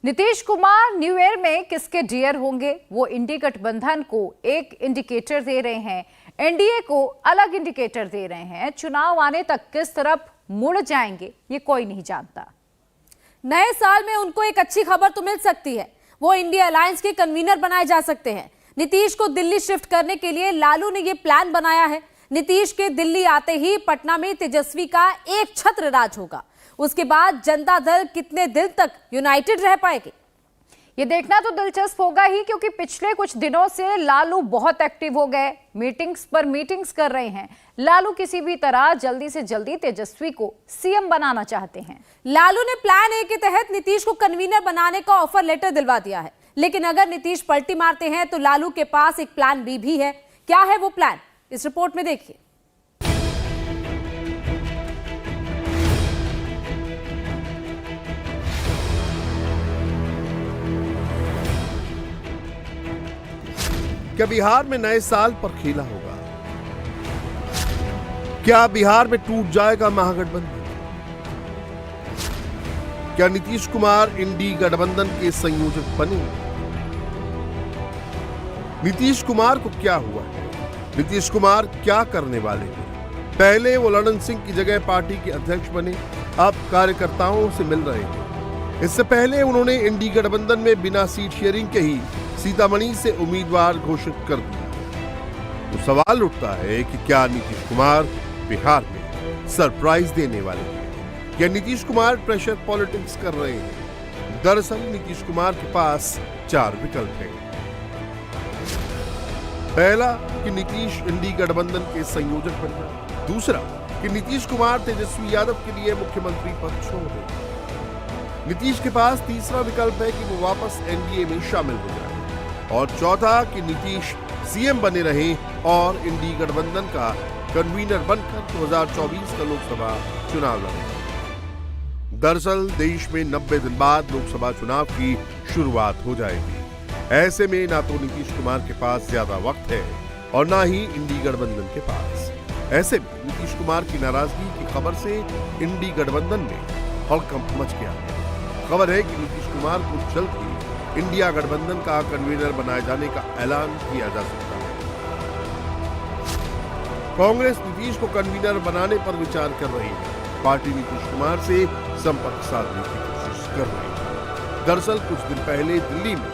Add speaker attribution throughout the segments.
Speaker 1: Nitish Kumar new year में किसके dear होंगे, वो इंडी गठबंधन को एक इंडिकेटर दे रहे हैं, एनडीए को अलग इंडिकेटर दे रहे हैं। चुनाव आने तक किस तरफ मुड़ जाएंगे ये कोई नहीं जानता।
Speaker 2: नए साल में उनको एक अच्छी खबर तो मिल सकती है, वो इंडिया अलायंस के कन्वीनर बनाए जा सकते हैं। नीतीश को दिल्ली शिफ्ट करने के लिए लालू ने ये प्लान बनाया है। नीतीश के दिल्ली आते ही पटना में तेजस्वी का एक छत्र राज होगा। उसके बाद जनता दल कितने दिन तक यूनाइटेड रह पाएगी,
Speaker 1: ये देखना तो दिलचस्प होगा ही, क्योंकि पिछले कुछ दिनों से लालू बहुत एक्टिव हो गए, मीटिंग्स पर मीटिंग्स कर रहे हैं। लालू किसी भी तरह जल्दी से जल्दी तेजस्वी को सीएम बनाना चाहते हैं।
Speaker 2: लालू ने प्लान ए के तहत नीतीश को कन्वीनर बनाने का ऑफर लेटर दिलवा दिया है, लेकिन अगर नीतीश पलटी मारते हैं तो लालू के पास एक प्लान बी भी है। क्या है वो प्लान, इस रिपोर्ट में देखिए।
Speaker 3: क्या बिहार में नए साल पर खेला होगा? क्या बिहार में टूट जाएगा महागठबंधन? क्या नीतीश कुमार इंडी गठबंधन के संयोजक बनेंगे? नीतीश कुमार को क्या हुआ है? नीतीश कुमार क्या करने वाले हैं? पहले वो ललन सिंह की जगह पार्टी के अध्यक्ष बने, अब कार्यकर्ताओं से मिल रहे हैं। इससे पहले उन्होंने इंडी गठबंधन में बिना सीट शेयरिंग के ही सीतामढ़ी से उम्मीदवार घोषित कर दिया। तो सवाल उठता है कि क्या नीतीश कुमार बिहार में सरप्राइज देने वाले हैं या नीतीश कुमार प्रेशर पॉलिटिक्स कर रहे हैं? दरअसल नीतीश कुमार के पास 4 विकल्प हैं। पहला कि नीतीश इंडी गठबंधन के संयोजक बन जाए। दूसरा कि नीतीश कुमार तेजस्वी यादव के लिए मुख्यमंत्री पद छोड़ दें। नीतीश के पास तीसरा विकल्प है कि वो वापस एनडीए में शामिल हो जाए। और चौथा कि नीतीश सीएम बने रहें और इंडी गठबंधन का कन्वीनर बनकर 2024 का लोकसभा चुनाव लड़ें। दरअसल देश में 90 दिन बाद लोकसभा चुनाव की शुरुआत हो जाएगी। ऐसे में ना तो नीतीश कुमार के पास ज्यादा वक्त है और ना ही इंडी गठबंधन के पास। ऐसे में नीतीश कुमार की नाराजगी की खबर से इंडी गठबंधन में हड़कंप मच गया। खबर है कि नीतीश कुमार को जल्द ही इंडिया गठबंधन का कन्वीनर बनाए जाने का ऐलान किया जा सकता है। कांग्रेस नीतीश को कन्वीनर बनाने पर विचार कर रही है। पार्टी नीतीश कुमार से संपर्क साधने की कोशिश कर रही है। दरअसल कुछ दिन पहले दिल्ली में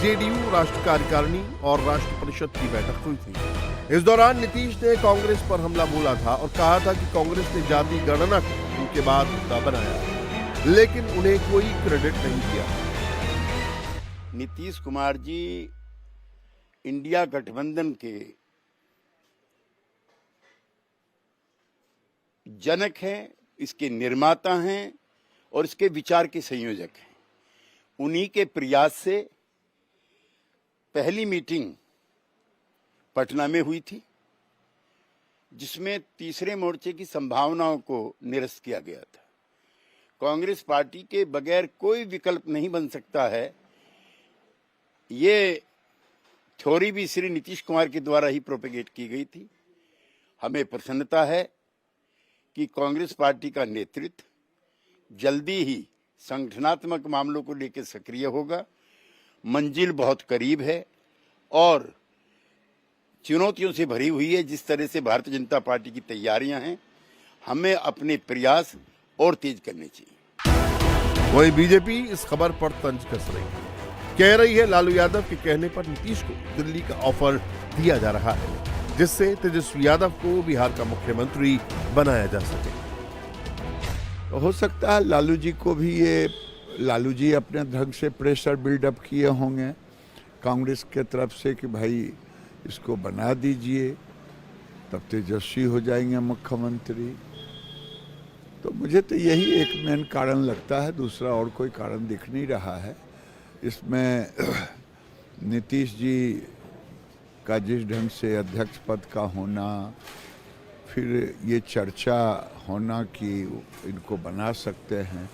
Speaker 3: जेडीयू राष्ट्रीय कार्यकारिणी और राष्ट्र परिषद की बैठक हुई थी। इस दौरान नीतीश ने कांग्रेस पर हमला बोला था और कहा था कि कांग्रेस ने जाति गणना को उनके बाद मुद्दा बनाया, लेकिन उन्हें कोई क्रेडिट नहीं दिया।
Speaker 4: नीतीश कुमार जी इंडिया गठबंधन के जनक हैं, इसके निर्माता हैं और इसके विचार के संयोजक हैं। उन्हीं के प्रयास से पहली मीटिंग पटना में हुई थी, जिसमें तीसरे मोर्चे की संभावनाओं को निरस्त किया गया था। कांग्रेस पार्टी के बगैर कोई विकल्प नहीं बन सकता है, ये थ्योरी भी श्री नीतीश कुमार के द्वारा ही प्रोपेगेट की गई थी। हमें प्रसन्नता है कि कांग्रेस पार्टी का नेतृत्व जल्दी ही संगठनात्मक मामलों को लेकर सक्रिय होगा। मंजिल बहुत करीब है और चुनौतियों से भरी हुई है। जिस तरह से भारतीय जनता पार्टी की तैयारियां हैं, हमें अपने प्रयास और तेज करने चाहिए।
Speaker 3: वहीं बीजेपी इस खबर पर तंज कस रही है। कह रही है लालू यादव के कहने पर नीतीश को दिल्ली का ऑफर दिया जा रहा है, जिससे तेजस्वी यादव को बिहार का मुख्यमंत्री बनाया जा सके।
Speaker 5: हो सकता है लालू जी को भी ये, लालू जी अपने ढंग से प्रेशर बिल्डअप किए होंगे कांग्रेस के तरफ से कि भाई इसको बना दीजिए, तब तेजस्वी हो जाएंगे मुख्यमंत्री। तो मुझे तो यही एक मेन कारण लगता है, दूसरा और कोई कारण दिख नहीं रहा है इसमें। नीतीश जी का जिस ढंग से अध्यक्ष पद का होना, फिर ये चर्चा होना कि इनको बना सकते हैं,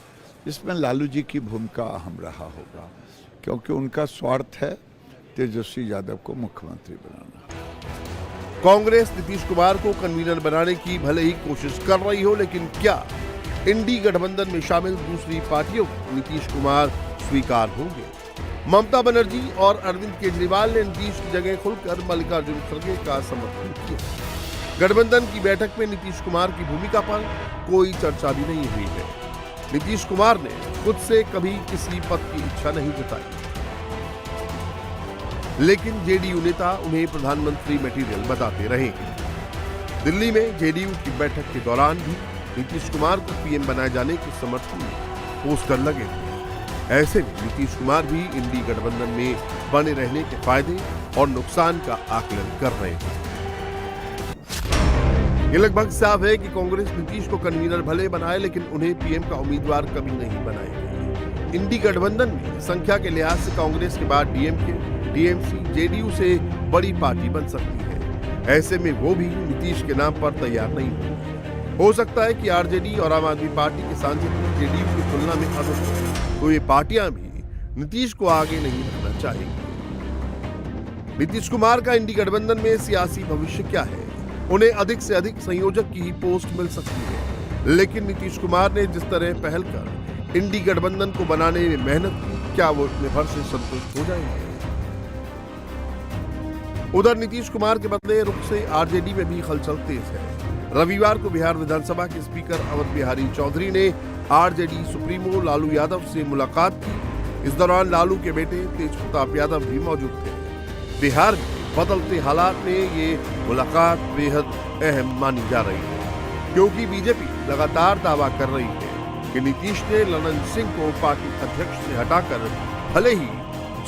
Speaker 5: इसमें लालू जी की भूमिका अहम रहा होगा, क्योंकि उनका स्वार्थ है तेजस्वी यादव को मुख्यमंत्री बनाना।
Speaker 3: कांग्रेस नीतीश कुमार को कन्वीनर बनाने की भले ही कोशिश कर रही हो, लेकिन क्या इंडी गठबंधन में शामिल दूसरी पार्टियों को नीतीश कुमार स्वीकार होंगे। ममता बनर्जी और अरविंद केजरीवाल ने नीतीश की जगह खुलकर मल्लिकार्जुन खड़गे का समर्थन किया। गठबंधन की बैठक में नीतीश कुमार की भूमिका पर कोई चर्चा भी नहीं हुई है। नीतीश कुमार ने खुद से कभी किसी पद की इच्छा नहीं जताई, लेकिन जेडीयू नेता उन्हें प्रधानमंत्री मटेरियल बताते रहे। दिल्ली में जेडीयू की बैठक के दौरान भी नीतीश कुमार को पीएम बनाए जाने के समर्थन में पोस्टर लगे थे। ऐसे में नीतीश कुमार भी इंडी गठबंधन में बने रहने के फायदे और नुकसान का आकलन कर रहे हैं। ये लगभग साफ है कि कांग्रेस नीतीश को कन्वीनर भले बनाए, लेकिन उन्हें पीएम का उम्मीदवार कभी नहीं बनाएगी। इंडी गठबंधन में संख्या के लिहाज से कांग्रेस के बाद डीएमके, टीएमसी, जेडीयू से बड़ी पार्टी बन सकती है। ऐसे में वो भी नीतीश के नाम पर तैयार नहीं हो सकता है कि आरजेडी और आम आदमी पार्टी के सांसद जेडीयू की तुलना में अधिक हो, तो ये पार्टियां भी नीतीश को आगे नहीं बढ़ना चाहेंगी। नीतीश कुमार का इंडी गठबंधन में सियासी भविष्य क्या है? उन्हें अधिक से अधिक संयोजक की ही पोस्ट मिल सकती है, लेकिन नीतीश कुमार ने जिस तरह पहल कर इंडी गठबंधन को बनाने में मेहनत की, क्या वो इतने भर से संतुष्ट हो जाएंगे? उधर नीतीश कुमार के बदले रुख से आरजेडी में भी हलचल तेज है। रविवार को बिहार विधानसभा के स्पीकर अवध बिहारी चौधरी ने आरजेडी सुप्रीमो लालू यादव से मुलाकात की। इस दौरान लालू के बेटे तेज प्रताप यादव भी मौजूद थे। बिहार में बदलते हालात में ये मुलाकात बेहद अहम मानी जा रही है, क्योंकि बीजेपी लगातार दावा कर रही है कि नीतीश ने ललन सिंह को पार्टी अध्यक्ष से हटाकर भले ही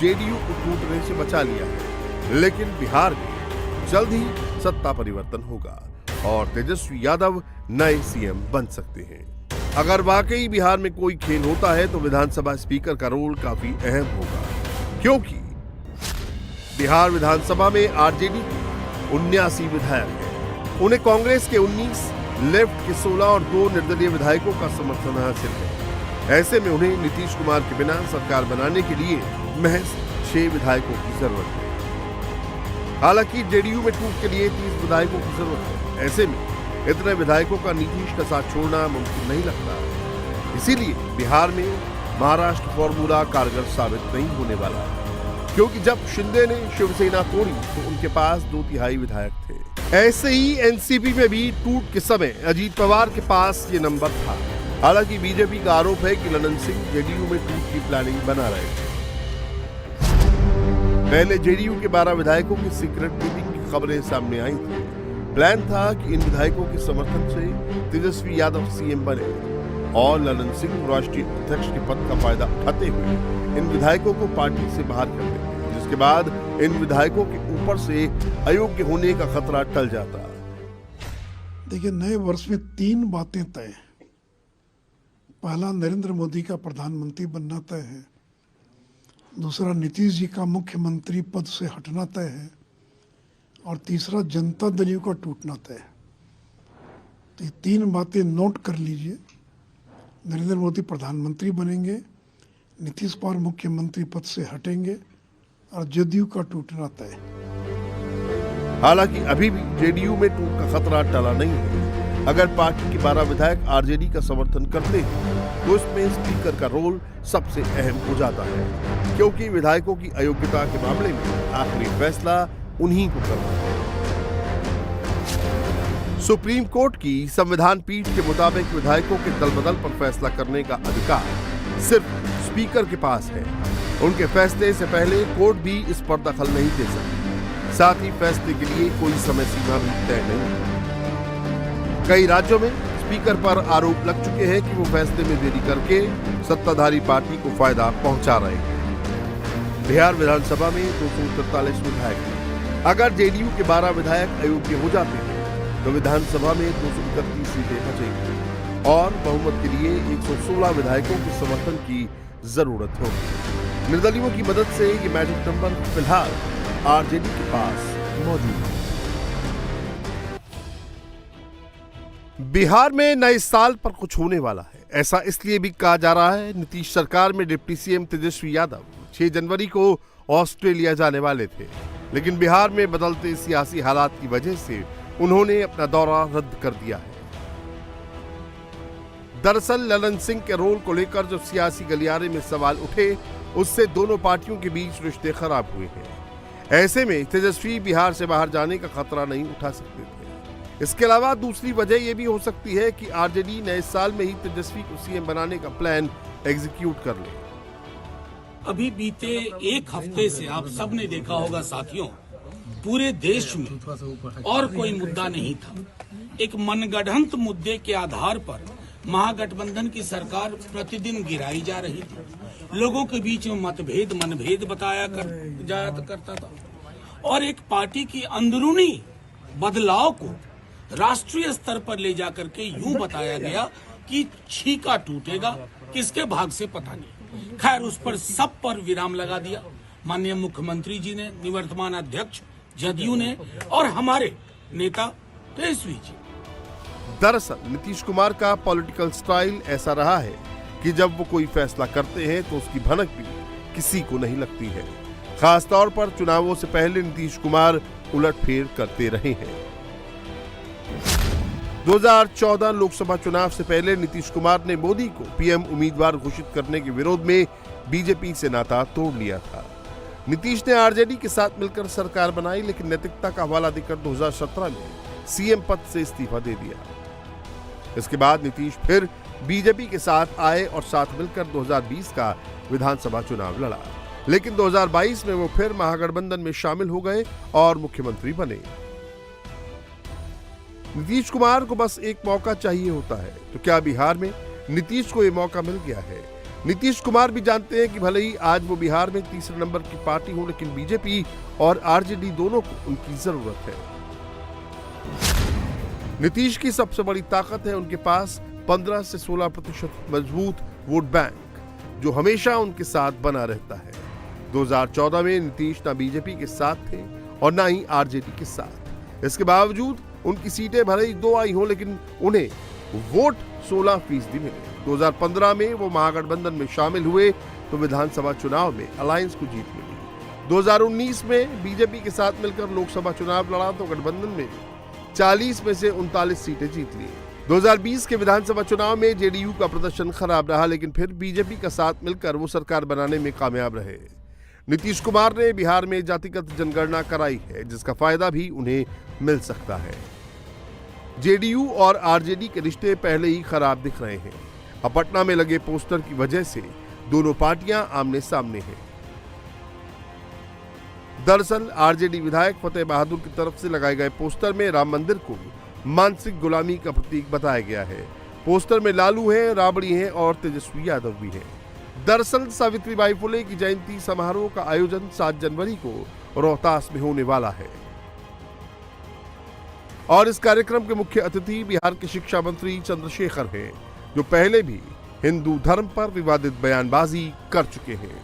Speaker 3: जेडीयू को टूटने से बचा लिया है, लेकिन बिहार में जल्द ही सत्ता परिवर्तन होगा और तेजस्वी यादव नए सीएम बन सकते हैं। अगर वाकई बिहार में कोई खेल होता है तो विधानसभा स्पीकर का रोल काफी अहम होगा, क्योंकि बिहार विधानसभा में आरजेडी के 79 विधायक हैं। उन्हें कांग्रेस के 19, लेफ्ट के 16 और 2 निर्दलीय विधायकों का समर्थन हासिल है। ऐसे में उन्हें नीतीश कुमार के बिना सरकार बनाने के लिए महज 6 विधायकों की जरूरत है। हालांकि जेडीयू में टूट के लिए 30 विधायकों की जरूरत है। ऐसे में इतने विधायकों का नीतीश का साथ छोड़ना मुमकिन नहीं लगता। इसीलिए बिहार में महाराष्ट्र फॉर्मूला कारगर साबित नहीं होने वाला, क्योंकि जब शिंदे ने शिवसेना तोड़ी तो उनके पास 2/3 विधायक थे। ऐसे ही एनसीपी में भी टूट के समय अजीत पवार के पास ये नंबर था। हालांकि बीजेपी का आरोप है कि ललन सिंह जेडीयू में टूट की प्लानिंग बना रहे थे। पहले जेडीयू के 12 विधायकों की सीक्रेट मीटिंग की खबरें सामने आई थी। प्लान था कि इन विधायकों के समर्थन से तेजस्वी यादव सीएम बने और ललन सिंह राष्ट्रीय अध्यक्ष के पद का फायदा उठाते हुए इन विधायकों को पार्टी से बाहर कर देते, जिसके बाद इन विधायकों के ऊपर से अयोग्य होने का खतरा टल जाता।
Speaker 6: देखिए, नए वर्ष में 3 बातें तय हैं। पहला, नरेंद्र मोदी का प्रधानमंत्री बनना तय है। दूसरा, नीतीश जी का मुख्यमंत्री पद से हटना तय है। और तीसरा, जनता दल का टूटना तय है। तो ये 3 बातें नोट कर लीजिए। नरेंद्र मोदी प्रधानमंत्री बनेंगे, नीतीश कुमार मुख्यमंत्री पद से हटेंगे और जेडीयू का टूटना तय।
Speaker 3: हालांकि अभी भी जेडीयू में टूट का खतरा टला नहीं है। अगर पार्टी के 12 विधायक आरजेडी का समर्थन करते हैं तो इसमें स्पीकर का रोल सबसे अहम हो जाता है, क्योंकि विधायकों की अयोग्यता के मामले में आखिरी फैसला उन्हीं को करना है। सुप्रीम कोर्ट की संविधान पीठ के मुताबिक विधायकों के दल-बदल पर फैसला करने का अधिकार सिर्फ स्पीकर के पास है। उनके फैसले से पहले कोर्ट भी इस पर दखल नहीं दे सकती। साथ ही फैसले के लिए कोई समय सीमा भी तय नहीं है। कई राज्यों में स्पीकर पर आरोप लग चुके हैं कि वो फैसले में देरी करके सत्ताधारी पार्टी को फायदा पहुंचा रहे हैं। बिहार विधानसभा में 243 विधायक हैं। अगर जेडीयू के 12 विधायक अयोग्य हो जाते हैं तो विधानसभा में 231 सीटें बचेंगी और बहुमत के लिए 116 विधायकों के समर्थन की जरूरत होगी। निर्दलीयों की मदद से ये मैजिक नंबर फिलहाल आरजेडी के पास मौजूद है। बिहार में नए साल पर कुछ होने वाला है। ऐसा इसलिए भी कहा जा रहा है, नीतीश सरकार में डिप्टी सीएम तेजस्वी यादव 6 जनवरी को ऑस्ट्रेलिया जाने वाले थे, लेकिन बिहार में बदलते सियासी हालात की वजह से उन्होंने अपना दौरा रद्द कर दिया है। दरअसल ललन सिंह के रोल को लेकर जो सियासी गलियारे में सवाल उठे, उससे दोनों पार्टियों के बीच रिश्ते खराब हुए हैं। ऐसे में तेजस्वी बिहार से बाहर जाने का खतरा नहीं उठा सकते थे। इसके अलावा दूसरी वजह यह भी हो सकती है कि आरजेडी नए साल में ही तेजस्वी को सीएम बनाने का प्लान एग्जीक्यूट कर ले।
Speaker 7: अभी बीते एक हफ्ते से आप सबने देखा होगा साथियों, पूरे देश में और कोई मुद्दा नहीं था। एक मनगढ़ंत मुद्दे के आधार पर महागठबंधन की सरकार प्रतिदिन गिराई जा रही थी। लोगों के बीच में मतभेद मनभेद बताया जाया करता था और एक पार्टी की अंदरूनी बदलाव को राष्ट्रीय स्तर पर ले जाकर के यूं बताया गया कि छीका टूटेगा, किसके भाग से पता नहीं। खैर, उस पर सब पर विराम लगा दिया माननीय मुख्यमंत्री जी ने, निवर्तमान अध्यक्ष जदयू ने और हमारे नेता तेजस्वी जी।
Speaker 3: दरअसल नीतीश कुमार का पॉलिटिकल स्टाइल ऐसा रहा है कि जब वो कोई फैसला करते हैं तो उसकी भनक भी किसी को नहीं लगती है। खासतौर पर चुनावों से पहले नीतीश कुमार उलटफेर करते रहे हैं। 2014 लोकसभा चुनाव से पहले नीतीश कुमार ने मोदी को पीएम उम्मीदवार घोषित करने के विरोध में बीजेपी से नाता तोड़ लिया था। नीतीश ने आरजेडी के साथ मिलकर सरकार बनाई, लेकिन नैतिकता का हवाला देकर 2017 में सीएम पद से इस्तीफा दे दिया। इसके बाद नीतीश फिर बीजेपी के साथ आए और साथ मिलकर 2020 का विधानसभा चुनाव लड़ा, लेकिन 2022 में वो फिर महागठबंधन में शामिल हो गए और मुख्यमंत्री बने। नीतीश कुमार को बस एक मौका चाहिए होता है, तो क्या बिहार में नीतीश को ये मौका मिल गया है? नीतीश कुमार भी जानते हैं कि भले ही आज वो बिहार में तीसरे नंबर की पार्टी हो, लेकिन बीजेपी और आरजेडी दोनों को उनकी जरूरत है। नीतीश की सबसे बड़ी ताकत है उनके पास 15 से 16% मजबूत वोट बैंक, जो हमेशा उनके साथ बना रहता है। 2014 में नीतीश ना बीजेपी के साथ थे और ना ही आरजेडी के साथ। इसके बावजूद उनकी सीटें भले ही 2 आई हों, लेकिन उन्हें वोट 16% मिले। 2015 में वो महागठबंधन में शामिल हुए तो विधानसभा चुनाव में अलायंस को जीत मिली। 2019 में बीजेपी के साथ मिलकर लोकसभा चुनाव लड़ा तो गठबंधन में 40 में से 39 सीटें जीत ली। 2020 के विधानसभा चुनाव में जेडीयू का प्रदर्शन खराब रहा, लेकिन फिर बीजेपी का साथ मिलकर वो सरकार बनाने में कामयाब रहे। नीतीश कुमार ने बिहार में जातिगत जनगणना कराई है, जिसका फायदा भी उन्हें मिल सकता है। जेडीयू और आरजेडी के रिश्ते पहले ही खराब दिख रहे हैं। अब पटना में लगे पोस्टर की वजह से दोनों पार्टियां आमने सामने हैं। दरअसल आरजेडी विधायक फतेह बहादुर की तरफ से लगाए गए पोस्टर में राम मंदिर को मानसिक गुलामी का प्रतीक बताया गया है। पोस्टर में लालू हैं, राबड़ी हैं और तेजस्वी यादव भी हैं। दरअसल सावित्रीबाई फुले की जयंती समारोह का आयोजन 7 जनवरी को रोहतास में होने वाला है और इस कार्यक्रम के मुख्य अतिथि बिहार के शिक्षा मंत्री चंद्रशेखर हैं, जो पहले भी हिंदू धर्म पर विवादित बयानबाजी कर चुके हैं।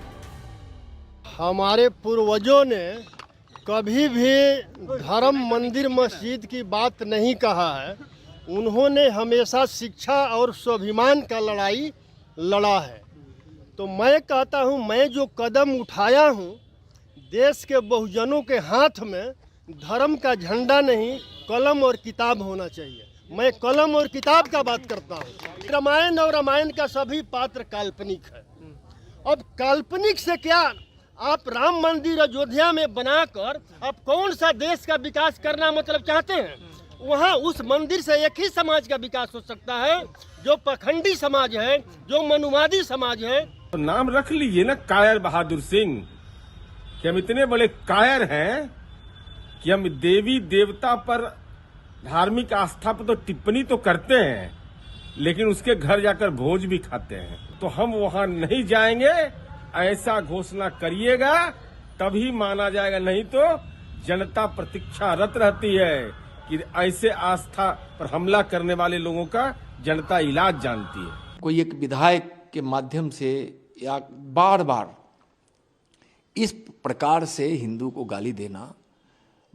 Speaker 8: हमारे पूर्वजों ने कभी भी धर्म मंदिर मस्जिद की बात नहीं कहा है। उन्होंने हमेशा शिक्षा और स्वाभिमान का लड़ाई लड़ा है। तो मैं कहता हूं, मैं जो कदम उठाया हूं, देश के बहुजनों के हाथ में धर्म का झंडा नहीं, कलम और किताब होना चाहिए। मैं कलम और किताब का बात करता हूं। रामायण और रामायण का सभी पात्र काल्पनिक है। अब काल्पनिक से क्या, आप राम मंदिर अयोध्या में बनाकर आप कौन सा देश का विकास करना मतलब चाहते हैं? वहाँ उस मंदिर से एक ही समाज का विकास हो सकता है, जो पखंडी समाज है, जो मनुवादी समाज है।
Speaker 9: तो नाम रख लीजिए ना, कायर बहादुर सिंह, कि हम इतने बड़े कायर हैं कि हम देवी देवता पर धार्मिक आस्था पर तो टिप्पणी तो करते हैं, लेकिन उसके घर जाकर भोज भी खाते हैं। तो हम वहां नहीं जाएंगे, ऐसा घोषणा करिएगा तभी माना जाएगा, नहीं तो जनता प्रतीक्षारत रहती है कि ऐसे आस्था पर हमला करने वाले लोगों का जनता इलाज जानती है।
Speaker 10: कोई एक विधायक के माध्यम से या बार बार इस प्रकार से हिंदू को गाली देना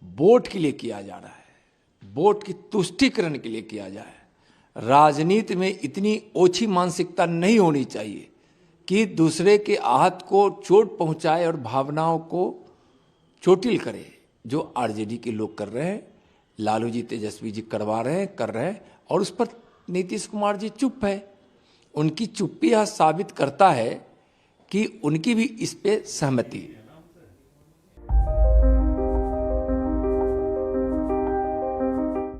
Speaker 10: वोट के लिए किया जा रहा है, वोट की तुष्टीकरण के लिए किया जाए। राजनीति में इतनी ओछी मानसिकता नहीं होनी चाहिए कि दूसरे के आहत को चोट पहुंचाए और भावनाओं को चोटिल करे, जो आरजेडी के लोग कर रहे हैं, लालू जी तेजस्वी जी करवा रहे हैं, कर रहे हैं, और उस पर नीतीश कुमार जी चुप है। उनकी चुप्पी यह साबित करता है कि उनकी भी इस पे सहमति है।